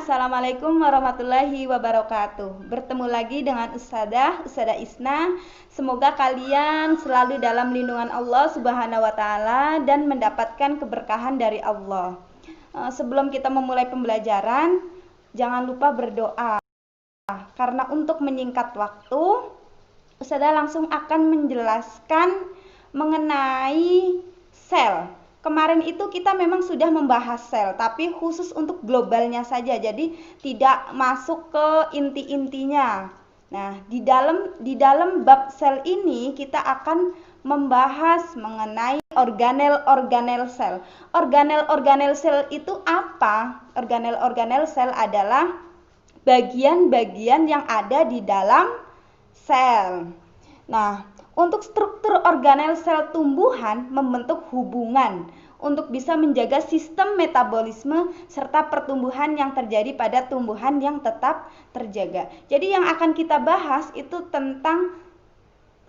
Assalamualaikum warahmatullahi wabarakatuh. Bertemu lagi dengan Ustadzah Isna. Semoga kalian selalu dalam lindungan Allah Subhanahu wa taala dan mendapatkan keberkahan dari Allah. Sebelum kita memulai pembelajaran, jangan lupa berdoa. Karena untuk menyingkat waktu, Ustadzah langsung akan menjelaskan mengenai sel. Kemarin itu kita memang sudah membahas sel, tapi khusus untuk globalnya saja, jadi tidak masuk ke inti-intinya. Nah, di dalam bab sel ini kita akan membahas mengenai organel-organel sel. Organel-organel sel itu apa? Organel-organel sel adalah bagian-bagian yang ada di dalam sel. Nah, untuk struktur organel sel tumbuhan membentuk hubungan untuk bisa menjaga sistem metabolisme serta pertumbuhan yang terjadi pada tumbuhan yang tetap terjaga. Jadi yang akan kita bahas itu tentang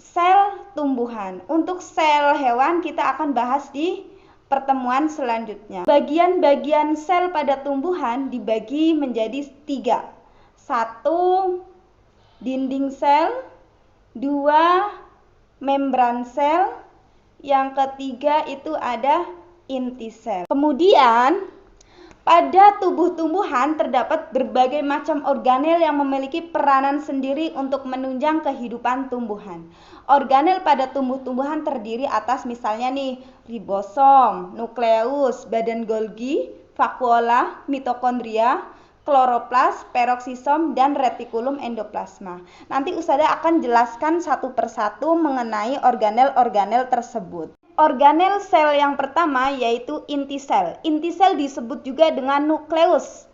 sel tumbuhan. Untuk sel hewan kita akan bahas di pertemuan selanjutnya. Bagian-bagian sel pada tumbuhan dibagi menjadi 3. 1. Dinding sel, 2. Membran sel, yang ketiga itu ada inti sel. Kemudian pada tubuh tumbuhan terdapat berbagai macam organel yang memiliki peranan sendiri untuk menunjang kehidupan tumbuhan. Organel pada tumbuh-tumbuhan terdiri atas misalnya nih ribosom, nukleus, badan Golgi, vakuola, mitokondria, kloroplas, peroksisom, dan retikulum endoplasma. Nanti Ustadzah akan jelaskan satu persatu mengenai organel-organel tersebut. Organel sel yang pertama yaitu inti sel. Inti sel disebut juga dengan nukleus.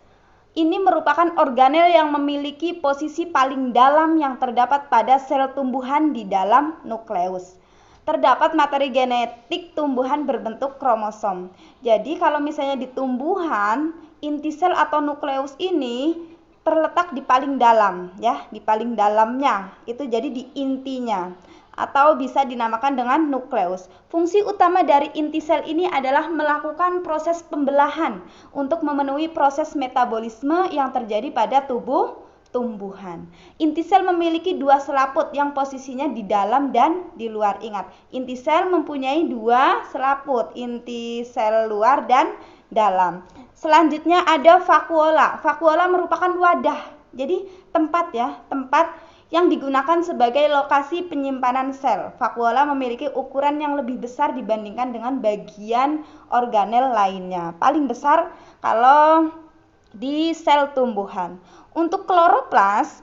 Ini merupakan organel yang memiliki posisi paling dalam yang terdapat pada sel tumbuhan di dalam nukleus. Terdapat materi genetik tumbuhan berbentuk kromosom. Jadi kalau misalnya di tumbuhan, inti sel atau nukleus ini terletak di paling dalam, ya, di paling dalamnya. Itu jadi di intinya atau bisa dinamakan dengan nukleus. Fungsi utama dari inti sel ini adalah melakukan proses pembelahan untuk memenuhi proses metabolisme yang terjadi pada tubuh tumbuhan. Inti sel memiliki 2 selaput yang posisinya di dalam dan di luar. Ingat, inti sel mempunyai 2 selaput, inti sel luar dan dalam. Selanjutnya ada vakuola. Vakuola merupakan wadah. Jadi tempat yang digunakan sebagai lokasi penyimpanan sel. Vakuola memiliki ukuran yang lebih besar dibandingkan dengan bagian organel lainnya. Paling besar kalau di sel tumbuhan. Untuk kloroplas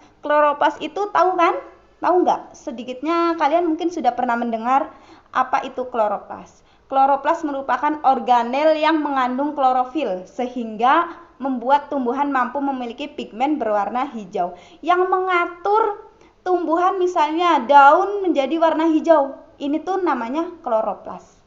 itu tahu kan? Tahu nggak? Sedikitnya kalian mungkin sudah pernah mendengar apa itu kloroplas. Kloroplas merupakan organel yang mengandung klorofil sehingga membuat tumbuhan mampu memiliki pigmen berwarna hijau yang mengatur tumbuhan, misalnya daun menjadi warna hijau. Ini tuh namanya kloroplas.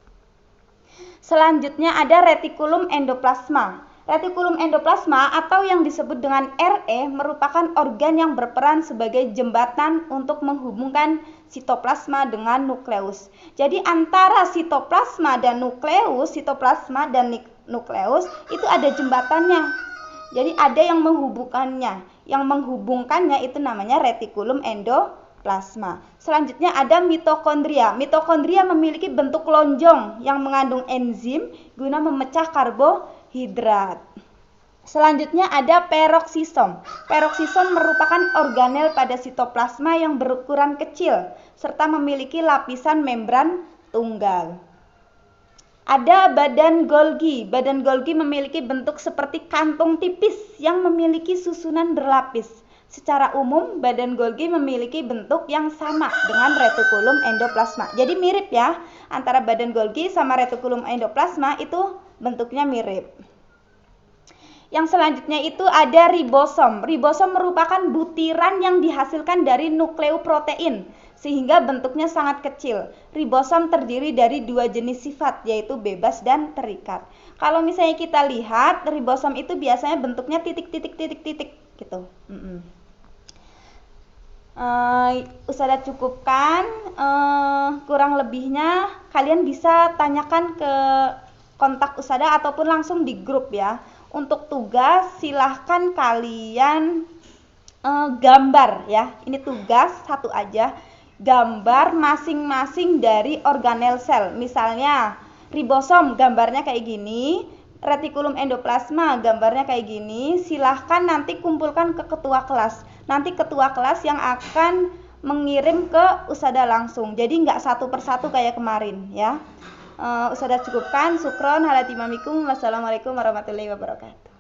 Selanjutnya ada retikulum endoplasma. Retikulum endoplasma atau yang disebut dengan RE merupakan organ yang berperan sebagai jembatan untuk menghubungkan sitoplasma dengan nukleus. Jadi antara sitoplasma dan nukleus itu ada jembatannya. Jadi ada yang menghubungkannya. Yang menghubungkannya itu namanya retikulum endoplasma. Selanjutnya ada mitokondria. Mitokondria memiliki bentuk lonjong yang mengandung enzim guna memecah karbohidrat. Selanjutnya ada peroksisom. Peroksisom merupakan organel pada sitoplasma yang berukuran kecil serta memiliki lapisan membran tunggal. Ada badan Golgi. Badan Golgi memiliki bentuk seperti kantung tipis yang memiliki susunan berlapis. Secara umum, badan Golgi memiliki bentuk yang sama dengan retikulum endoplasma. Jadi mirip ya, antara badan Golgi sama retikulum endoplasma itu bentuknya mirip. Yang selanjutnya itu ada ribosom. Ribosom merupakan butiran yang dihasilkan dari nukleoprotein sehingga bentuknya sangat kecil. Ribosom terdiri dari 2 jenis sifat, yaitu bebas dan terikat. Kalau misalnya kita lihat, ribosom itu biasanya bentuknya titik-titik gitu. Ustadzah cukupkan, kurang lebihnya kalian bisa tanyakan ke kontak Ustadzah ataupun langsung di grup ya. Untuk tugas silahkan kalian gambar ya. Ini tugas satu aja. Gambar masing-masing dari organel sel. Misalnya ribosom gambarnya kayak gini, retikulum endoplasma gambarnya kayak gini. Silahkan nanti kumpulkan ke ketua kelas. Nanti ketua kelas yang akan mengirim ke Ustadzah langsung. Jadi nggak satu persatu kayak kemarin ya. Ustadzah cukupkan. Syukron halatimamikum. Wassalamualaikum warahmatullahi wabarakatuh.